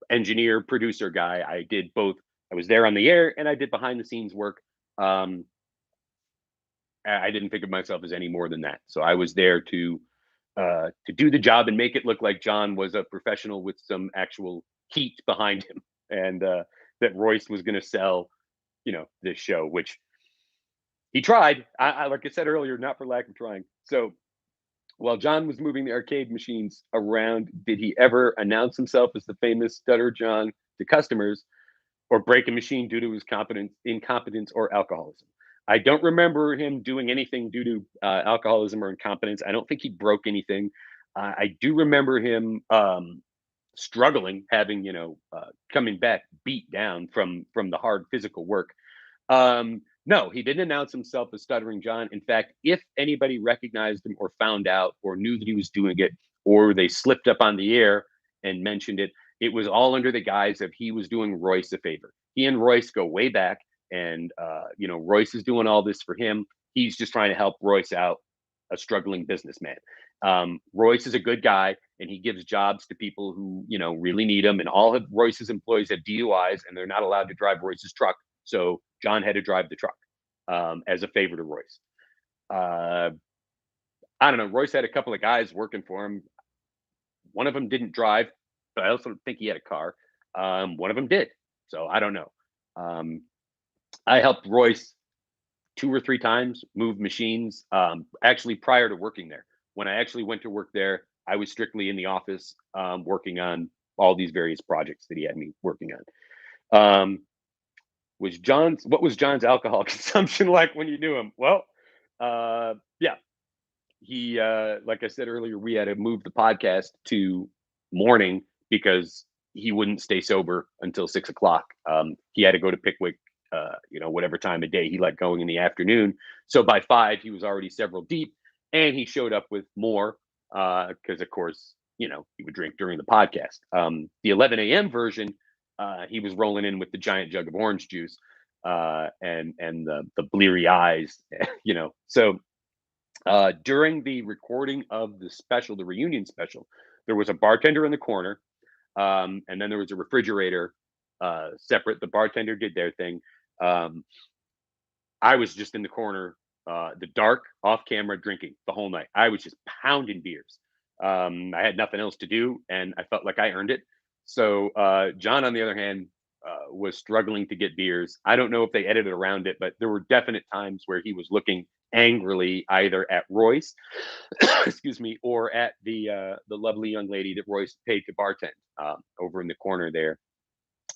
engineer producer guy. I did both. I was there on the air and I did behind the scenes work. Um, I didn't think of myself as any more than that. So I was there to do the job and make it look like John was a professional with some actual heat behind him, and that Royce was going to sell, this show, which he tried. Like I said earlier, not for lack of trying. So while John was moving the arcade machines around, did he ever announce himself as the famous Stutter John to customers or break a machine due to his incompetence or alcoholism? I don't remember him doing anything due to alcoholism or incompetence. I don't think he broke anything. I do remember him struggling, having coming back beat down from the hard physical work. No, he didn't announce himself as Stuttering John. In fact, if anybody recognized him or found out or knew that he was doing it, or they slipped up on the air and mentioned it, it was all under the guise of he was doing Royce a favor. He and Royce go way back, and Royce is doing all this for him. He's just trying to help Royce out, a struggling businessman. Royce is a good guy, and he gives jobs to people who really need them. And all of Royce's employees have DUIs, and they're not allowed to drive Royce's truck. So John had to drive the truck as a favor to Royce. I don't know. Royce had a couple of guys working for him. One of them didn't drive, but I also think he had a car. One of them did. So I don't know. Um, I helped Royce 2 or 3 times move machines. Actually, prior to working there, when I actually went to work there, I was strictly in the office working on all these various projects that he had me working on. What was John's alcohol consumption like when you knew him? Well, yeah, he like I said earlier, we had to move the podcast to morning because he wouldn't stay sober until 6 o'clock. He had to go to Pickwick, whatever time of day he liked going in the afternoon. So by 5, he was already several deep, and he showed up with more because, of course, he would drink during the podcast. The 11 a.m. version, he was rolling in with the giant jug of orange juice, and the bleary eyes, So during the recording of the special, the reunion special, there was a bartender in the corner, and then there was a refrigerator separate. The bartender did their thing. Um, I was just in the corner, the dark, off camera, drinking the whole night. I was just pounding beers. I had nothing else to do, and I felt like I earned it. So John, on the other hand, was struggling to get beers. I don't know if they edited around it, but there were definite times where he was looking angrily either at Royce, excuse me, or at the lovely young lady that Royce paid to bartend over in the corner there,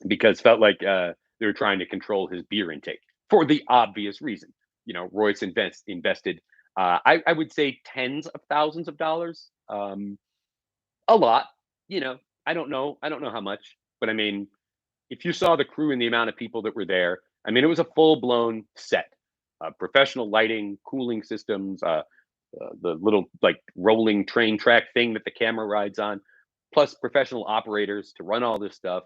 because felt like they were trying to control his beer intake for the obvious reason. Royce invested, I would say, tens of thousands of dollars, a lot. You know, I don't know how much, but I mean, if you saw the crew and the amount of people that were there, I mean, it was a full blown set, professional lighting, cooling systems, the little like rolling train track thing that the camera rides on, plus professional operators to run all this stuff.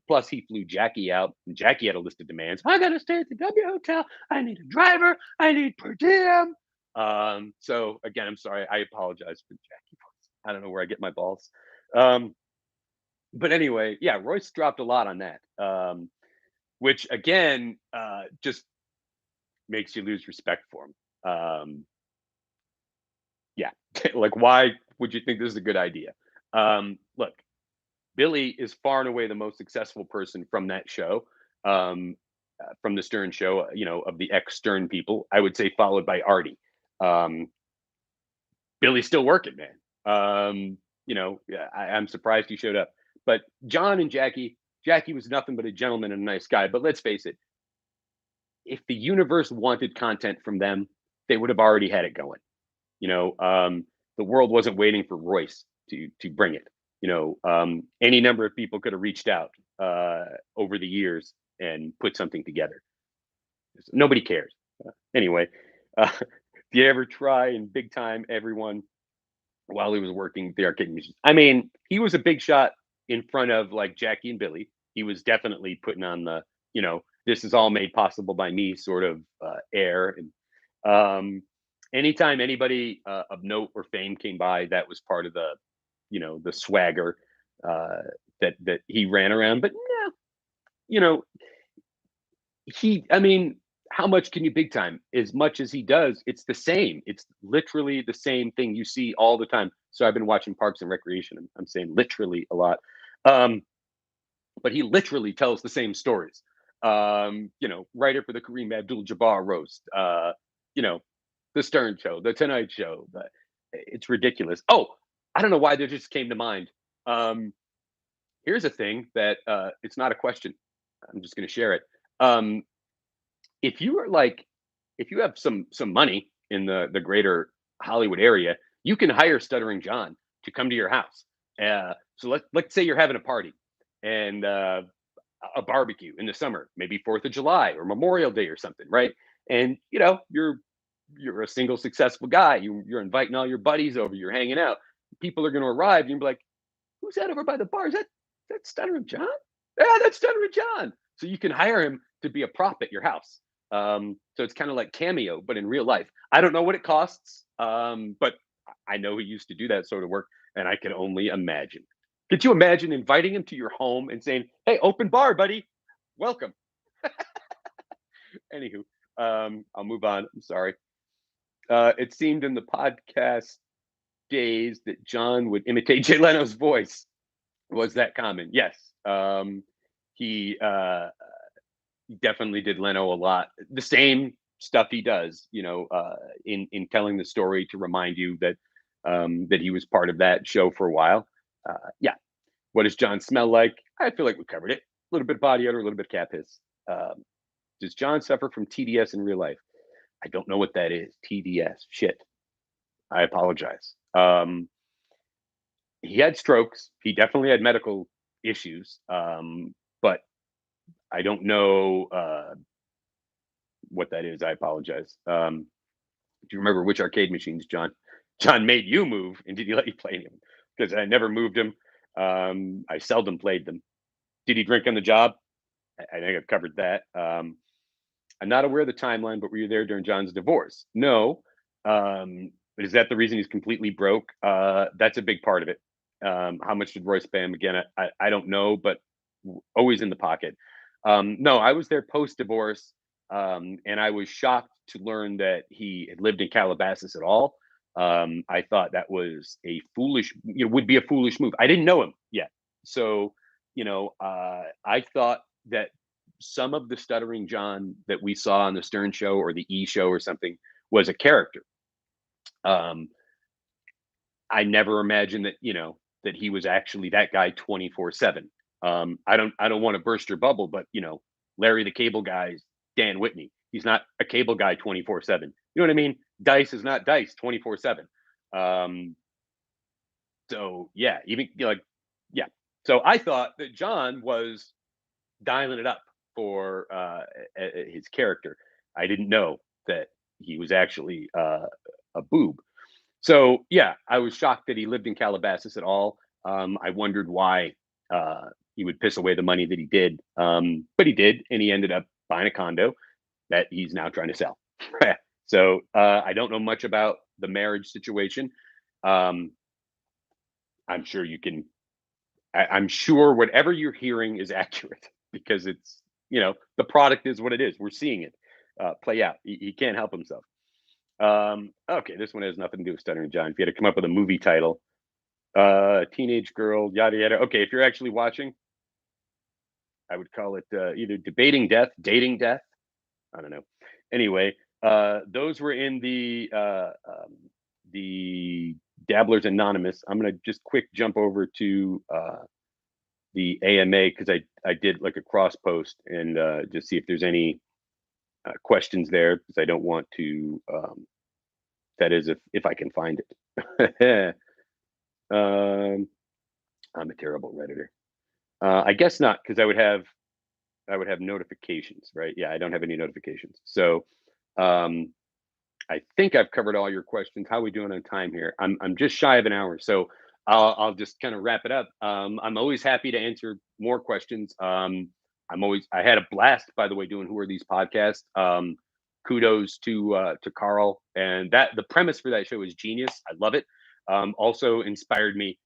Plus, he flew Jackie out, and Jackie had a list of demands. I got to stay at the W Hotel. I need a driver. I need per diem. So again, I'm sorry. I apologize for Jackie. I don't know where I get my balls. Um, but anyway, yeah, Royce dropped a lot on that, which again just makes you lose respect for him. Yeah, like why would you think this is a good idea? Look, Billy is far and away the most successful person from that show, from the Stern show, of the ex Stern people. I would say followed by Artie. Um, Billy's still working, man. Yeah, I'm surprised he showed up. But John and Jackie was nothing but a gentleman and a nice guy. But let's face it, if the universe wanted content from them, they would have already had it going. You know, the world wasn't waiting for Royce to bring it. Any number of people could have reached out over the years and put something together. Nobody cares. Anyway, if you ever try and big time everyone while he was working the arcade machines, I mean, he was a big shot in front of like Jackie and Billy. He was definitely putting on the, this is all made possible by me sort of air. And anytime anybody of note or fame came by, that was part of the swagger that he ran around. But no, you know, I mean, how much can you big time? As much as he does, it's the same. It's literally the same thing you see all the time. So I've been watching Parks and Recreation. I'm saying literally a lot. Um, but he literally tells the same stories. Writer for the Kareem Abdul-Jabbar roast, the Stern Show, the Tonight Show. It's ridiculous. Oh, I don't know why that just came to mind. Um, Here's a thing that it's not a question. I'm just going to share it. Um, if you are like, if you have some money in the greater Hollywood area, you can hire Stuttering John to come to your house. So let's say you're having a party and a barbecue in the summer, maybe 4th of July or Memorial Day or something, right? And you're a single successful guy. You're inviting all your buddies over. You're hanging out. People are going to arrive. And you'll be like, "Who's that over by the bar? Is that Stuttering John? Yeah, that's Stuttering John." So you can hire him to be a prop at your house. So it's kind of like Cameo, but in real life. I don't know what it costs, but I know he used to do that sort of work, and I can only imagine. Could you imagine inviting him to your home and saying, "Hey, open bar, buddy, welcome"? Anywho, I'll move on. I'm sorry. It seemed in the podcast days that John would imitate Jay Leno's voice. Was that common? Yes. He definitely did Leno a lot. The same stuff he does, in telling the story to remind you that he was part of that show for a while. Yeah. What does John smell like? I feel like we covered it. A little bit of body odor, a little bit of cat piss. Does John suffer from TDS in real life? I don't know what that is. TDS. Shit. I apologize. He had strokes. He definitely had medical issues. But I don't know what that is. I apologize. Do you remember which arcade machines John made you move, and did he let you play any of them? because I never moved him. I seldom played them. Did he drink on the job? I think I've covered that. I'm not aware of the timeline, but were you there during John's divorce? No. But is that the reason he's completely broke? That's a big part of it. How much did Royce pay him? Again, I don't know, but always in the pocket. No, I was there post divorce, and I was shocked to learn that he had lived in Calabasas at all. I thought that was a foolish, would be a foolish move. I didn't know him yet, so I thought that some of the stuttering John that we saw on the Stern Show or the E Show or something was a character. Um, I never imagined that that he was actually that guy 24/7. I don't want to burst your bubble, but Larry the Cable Guy's Dan Whitney. He's not a cable guy 24/7. You know what I mean? Dice is not Dice 24/7. Um, so yeah, even yeah. So I thought that John was dialing it up for his character. I didn't know that he was actually a boob. So yeah, I was shocked that he lived in Calabasas at all. I wondered why he would piss away the money that he did, but he did, and he ended up buying a condo that he's now trying to sell. So I don't know much about the marriage situation. Um, I'm sure you can. I'm sure whatever you're hearing is accurate because it's the product is what it is. We're seeing it play out. He can't help himself. Okay, this one has nothing to do with Stuttering John. If you had to come up with a movie title, teenage girl, yada yada. Okay, if you're actually watching, I would call it either debating death, dating death. I don't know. Anyway, those were in the Dabblers Anonymous. I'm gonna just quick jump over to the AMA because I did like a cross post and just see if there's any questions there because I don't want to. That is if I can find it. I'm a terrible redditor. I guess not because I would have notifications, right? Yeah, I don't have any notifications. So um, I think I've covered all your questions. How are we doing on time here? I'm just shy of an hour, so I'll just kind of wrap it up. I'm always happy to answer more questions. I had a blast, by the way, doing Who Are These podcasts. Kudos to Carl, and that the premise for that show is genius. I love it. Also inspired me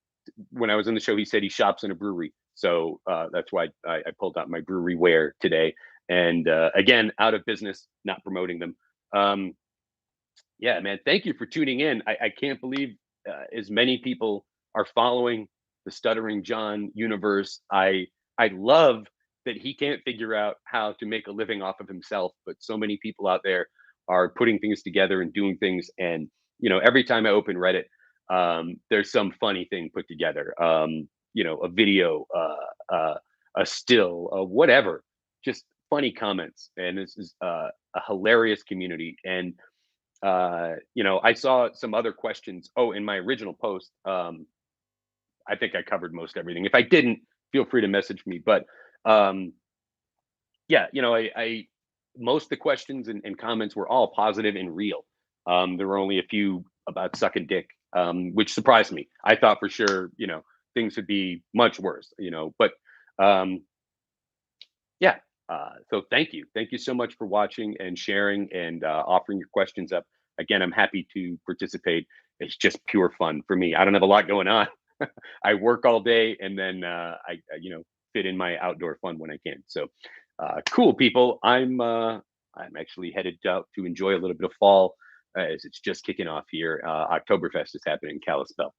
when I was on the show. He said he shops in a brewery, so that's why I pulled out my brewery wear today. And again, out of business, not promoting them. Um, yeah, man. Thank you for tuning in. I can't believe as many people are following the Stuttering John universe. I love that he can't figure out how to make a living off of himself, but so many people out there are putting things together and doing things. And every time I open Reddit, there's some funny thing put together. A video, a still, whatever. Just funny comments, and this is a hilarious community. And I saw some other questions. Oh, in my original post, I think I covered most everything. If I didn't, feel free to message me. But um, yeah, I most of the questions and comments were all positive and real. There were only a few about sucking dick, which surprised me. I thought for sure, things would be much worse, but um, yeah. So thank you so much for watching and sharing and offering your questions up. Again, I'm happy to participate. It's just pure fun for me. I don't have a lot going on. I work all day, and then I fit in my outdoor fun when I can. So cool, people. I'm actually headed out to enjoy a little bit of fall as it's just kicking off here. Oktoberfest is happening in Kalispell.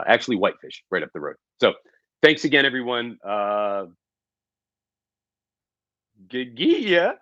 Actually, Whitefish right up the road. So thanks again, everyone. Gigia.